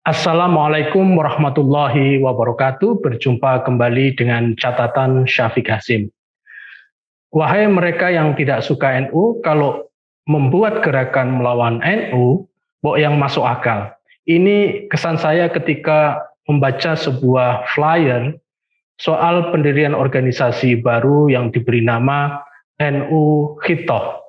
Assalamualaikum warahmatullahi wabarakatuh. Berjumpa kembali dengan catatan Syafiq Hasim. Wahai mereka yang tidak suka NU, kalau membuat gerakan melawan NU, yang masuk akal. Ini kesan saya ketika membaca sebuah flyer soal pendirian organisasi baru yang diberi nama NU Khitoh,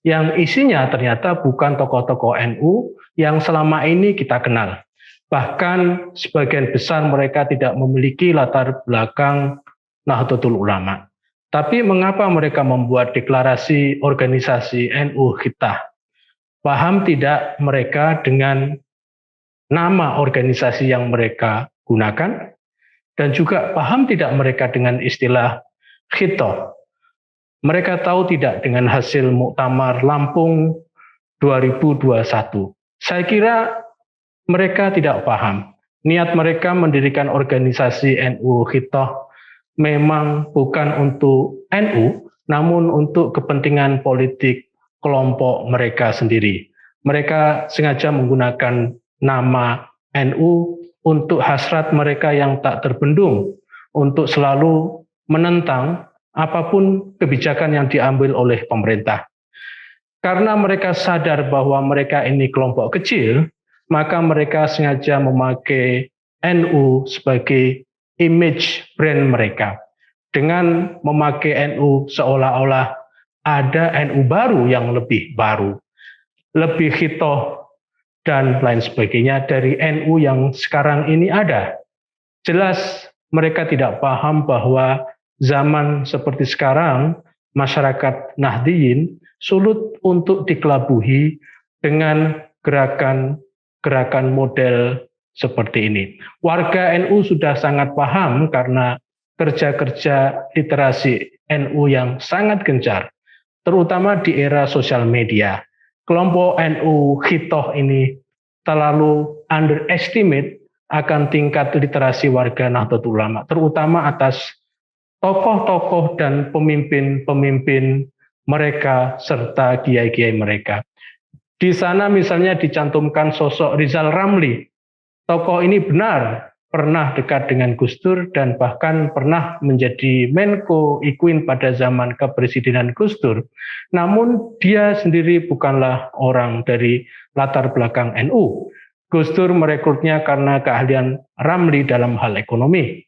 yang isinya ternyata bukan tokoh-tokoh NU yang selama ini kita kenal. Bahkan sebagian besar mereka tidak memiliki latar belakang Nahdlatul Ulama. Tapi mengapa mereka membuat deklarasi organisasi NU Khitah? Paham tidak mereka dengan nama organisasi yang mereka gunakan? Dan juga paham tidak mereka dengan istilah Khitoh? Mereka tahu tidak dengan hasil Muktamar Lampung 2021? Saya kira mereka tidak paham. Niat mereka mendirikan organisasi NU Khitoh memang bukan untuk NU, namun untuk kepentingan politik kelompok mereka sendiri. Mereka sengaja menggunakan nama NU untuk hasrat mereka yang tak terbendung, untuk selalu menentang apapun kebijakan yang diambil oleh pemerintah. Karena mereka sadar bahwa mereka ini kelompok kecil, maka mereka sengaja memakai NU sebagai image brand mereka. Dengan memakai NU seolah-olah ada NU baru yang lebih baru, lebih khitoh, dan lain sebagainya dari NU yang sekarang ini ada. Jelas mereka tidak paham bahwa zaman seperti sekarang, masyarakat Nahdliyin sulit untuk dikelabuhi dengan gerakan model seperti ini. Warga NU sudah sangat paham karena kerja-kerja literasi NU yang sangat gencar, terutama di era sosial media. Kelompok NU Khitoh ini terlalu underestimate akan tingkat literasi warga Nahdlatul Ulama, terutama atas tokoh-tokoh dan pemimpin-pemimpin mereka serta kiai-kiai mereka. Di sana misalnya dicantumkan sosok Rizal Ramli. Tokoh ini benar pernah dekat dengan Gus Dur dan bahkan pernah menjadi Menko Ikuin pada zaman kepresidenan Gus Dur. Namun dia sendiri bukanlah orang dari latar belakang NU. Gus Dur merekrutnya karena keahlian Ramli dalam hal ekonomi.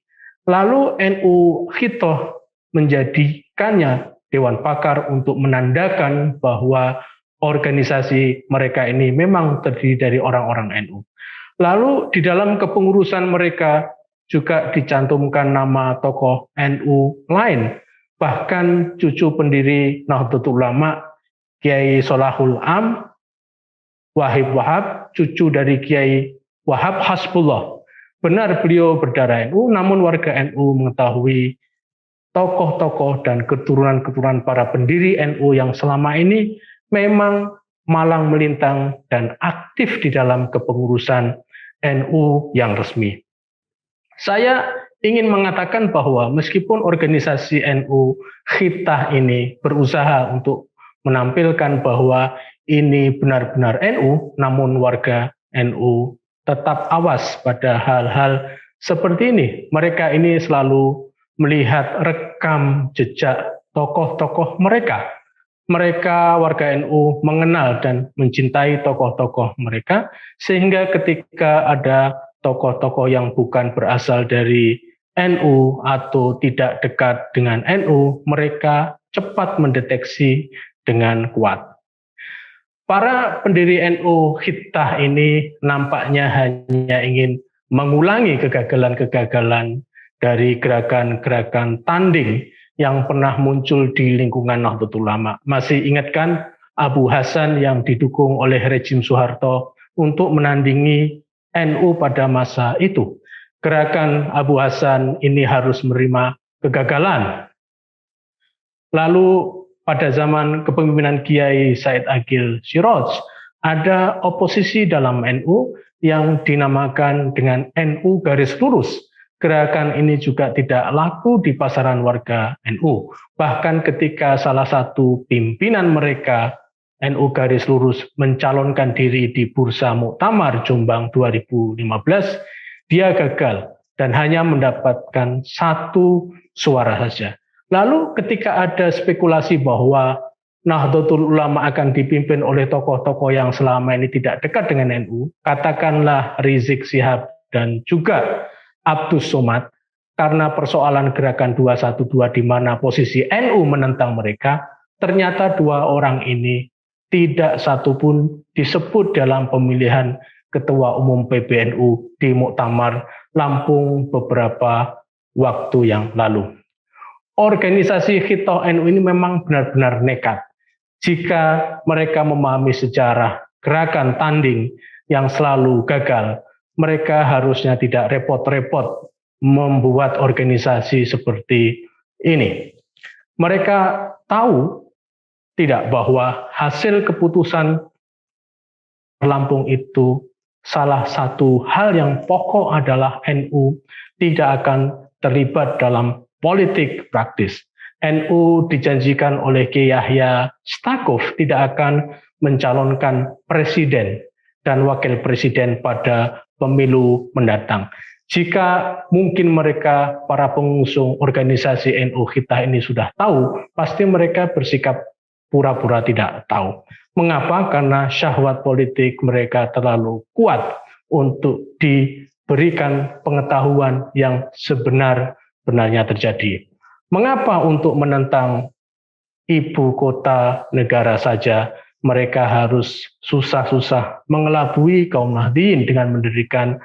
Lalu NU Khitoh menjadikannya Dewan Pakar untuk menandakan bahwa organisasi mereka ini memang terdiri dari orang-orang NU. Lalu di dalam kepengurusan mereka juga dicantumkan nama tokoh NU lain. Bahkan cucu pendiri Nahdlatul Ulama, Kiai Solahul Am, Wahib Wahab, cucu dari Kiai Wahab Hasbullah. Benar beliau berdarah NU, namun warga NU mengetahui tokoh-tokoh dan keturunan-keturunan para pendiri NU yang selama ini memang malang melintang dan aktif di dalam kepengurusan NU yang resmi. Saya ingin mengatakan bahwa meskipun organisasi NU Khitah ini berusaha untuk menampilkan bahwa ini benar-benar NU, namun warga NU tetap awas pada hal-hal seperti ini. Mereka ini selalu melihat rekam jejak tokoh-tokoh mereka. Mereka warga NU mengenal dan mencintai tokoh-tokoh mereka, sehingga ketika ada tokoh-tokoh yang bukan berasal dari NU atau tidak dekat dengan NU, mereka cepat mendeteksi dengan kuat. Para pendiri NU Khitah ini nampaknya hanya ingin mengulangi kegagalan-kegagalan dari gerakan-gerakan tanding yang pernah muncul di lingkungan Nahdlatul Ulama. Masih ingatkan Abu Hasan yang didukung oleh rejim Soeharto untuk menandingi NU pada masa itu. Gerakan Abu Hasan ini harus menerima kegagalan. Lalu pada zaman kepemimpinan Kiai Said Agil Siroj, ada oposisi dalam NU yang dinamakan dengan NU Garis Lurus. Gerakan ini juga tidak laku di pasaran warga NU. Bahkan ketika salah satu pimpinan mereka NU garis lurus mencalonkan diri di Bursa Muktamar Jombang 2015, dia gagal dan hanya mendapatkan 1 suara saja. Lalu ketika ada spekulasi bahwa Nahdlatul Ulama akan dipimpin oleh tokoh-tokoh yang selama ini tidak dekat dengan NU, katakanlah Rizik Syihab dan juga Abdus Somad, karena persoalan gerakan 212 di mana posisi NU menentang mereka, ternyata 2 orang ini tidak satupun disebut dalam pemilihan Ketua Umum PBNU di Muktamar Lampung beberapa waktu yang lalu. Organisasi Khitoh NU ini memang benar-benar nekat. Jika mereka memahami sejarah gerakan tanding yang selalu gagal, mereka harusnya tidak repot-repot membuat organisasi seperti ini. Mereka tahu tidak bahwa hasil keputusan Lampung itu salah satu hal yang pokok adalah NU tidak akan terlibat dalam politik praktis. NU dijanjikan oleh Kiai Yahya Stakuf tidak akan mencalonkan presiden dan wakil presiden pada pemilu mendatang. Jika mungkin mereka, para pengusung organisasi NU Khitoh ini sudah tahu, pasti mereka bersikap pura-pura tidak tahu. Mengapa? Karena syahwat politik mereka terlalu kuat untuk diberikan pengetahuan yang sebenar-benarnya terjadi. Mengapa untuk menentang ibu kota negara saja mereka harus susah-susah mengelabui kaum Nahdliyin dengan mendirikan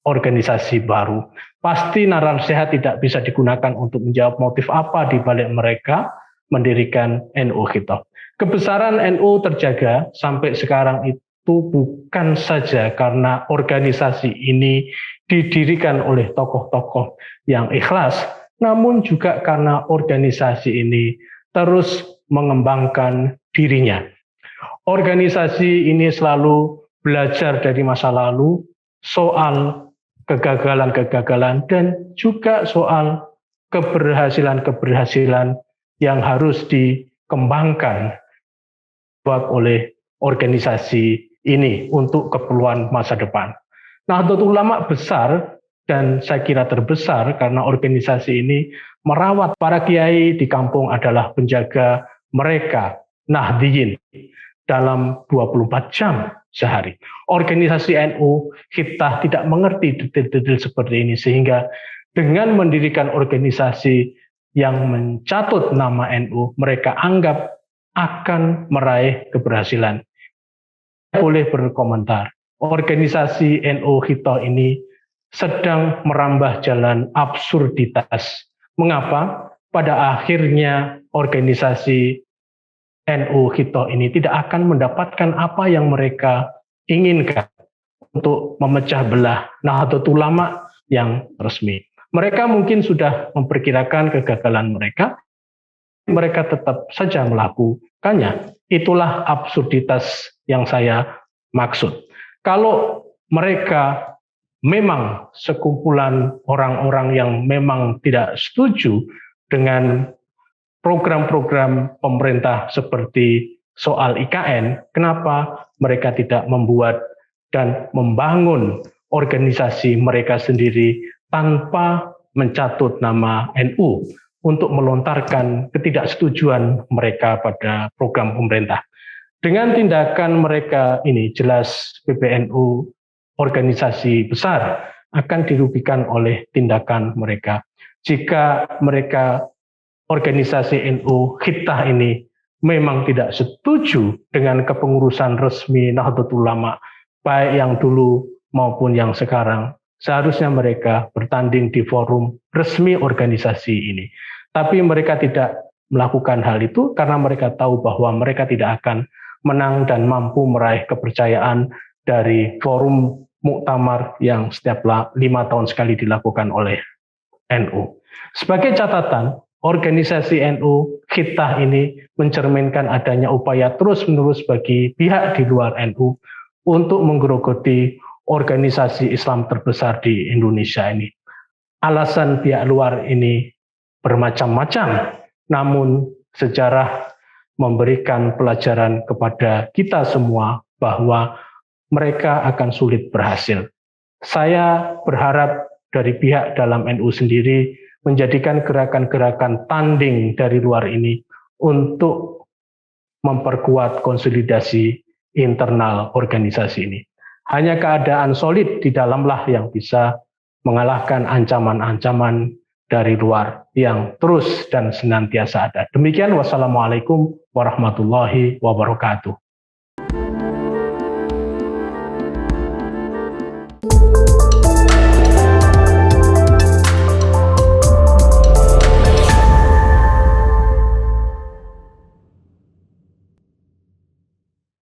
organisasi baru? Pasti nalar sehat tidak bisa digunakan untuk menjawab motif apa di balik mereka mendirikan NU Khitoh. Kebesaran NU terjaga sampai sekarang itu bukan saja karena organisasi ini didirikan oleh tokoh-tokoh yang ikhlas, namun juga karena organisasi ini terus mengembangkan dirinya. Organisasi ini selalu belajar dari masa lalu soal kegagalan-kegagalan dan juga soal keberhasilan-keberhasilan yang harus dikembangkan oleh organisasi ini untuk keperluan masa depan. Nahdlatul Ulama besar dan saya kira terbesar karena organisasi ini merawat para kiai di kampung adalah penjaga mereka, Nahdliyin, dalam 24 jam sehari. Organisasi NU Khitoh tidak mengerti detail-detail seperti ini sehingga dengan mendirikan organisasi yang mencatut nama NU, mereka anggap akan meraih keberhasilan. Boleh berkomentar, organisasi NU Khitoh ini sedang merambah jalan absurditas. Mengapa? Pada akhirnya organisasi NU Khitoh ini tidak akan mendapatkan apa yang mereka inginkan untuk memecah belah Nahdlatul Ulama yang resmi. Mereka mungkin sudah memperkirakan kegagalan mereka tetap saja melakukannya. Itulah absurditas yang saya maksud. Kalau mereka memang sekumpulan orang-orang yang memang tidak setuju dengan program-program pemerintah seperti soal IKN, kenapa mereka tidak membuat dan membangun organisasi mereka sendiri tanpa mencatut nama NU untuk melontarkan ketidaksetujuan mereka pada program pemerintah. Dengan tindakan mereka ini jelas PBNU organisasi besar akan dirugikan oleh tindakan mereka. Jika mereka organisasi NU Khitoh ini memang tidak setuju dengan kepengurusan resmi Nahdlatul Ulama, baik yang dulu maupun yang sekarang, seharusnya mereka bertanding di forum resmi organisasi ini. Tapi mereka tidak melakukan hal itu karena mereka tahu bahwa mereka tidak akan menang dan mampu meraih kepercayaan dari forum muktamar yang setiap 5 tahun sekali dilakukan oleh NU. Sebagai catatan, organisasi NU Khitoh ini mencerminkan adanya upaya terus-menerus bagi pihak di luar NU untuk menggerogoti organisasi Islam terbesar di Indonesia ini. Alasan pihak luar ini bermacam-macam, namun sejarah memberikan pelajaran kepada kita semua bahwa mereka akan sulit berhasil. Saya berharap dari pihak dalam NU sendiri menjadikan gerakan-gerakan tanding dari luar ini untuk memperkuat konsolidasi internal organisasi ini. Hanya keadaan solid di dalamlah yang bisa mengalahkan ancaman-ancaman dari luar yang terus dan senantiasa ada. Demikian, wassalamualaikum warahmatullahi wabarakatuh.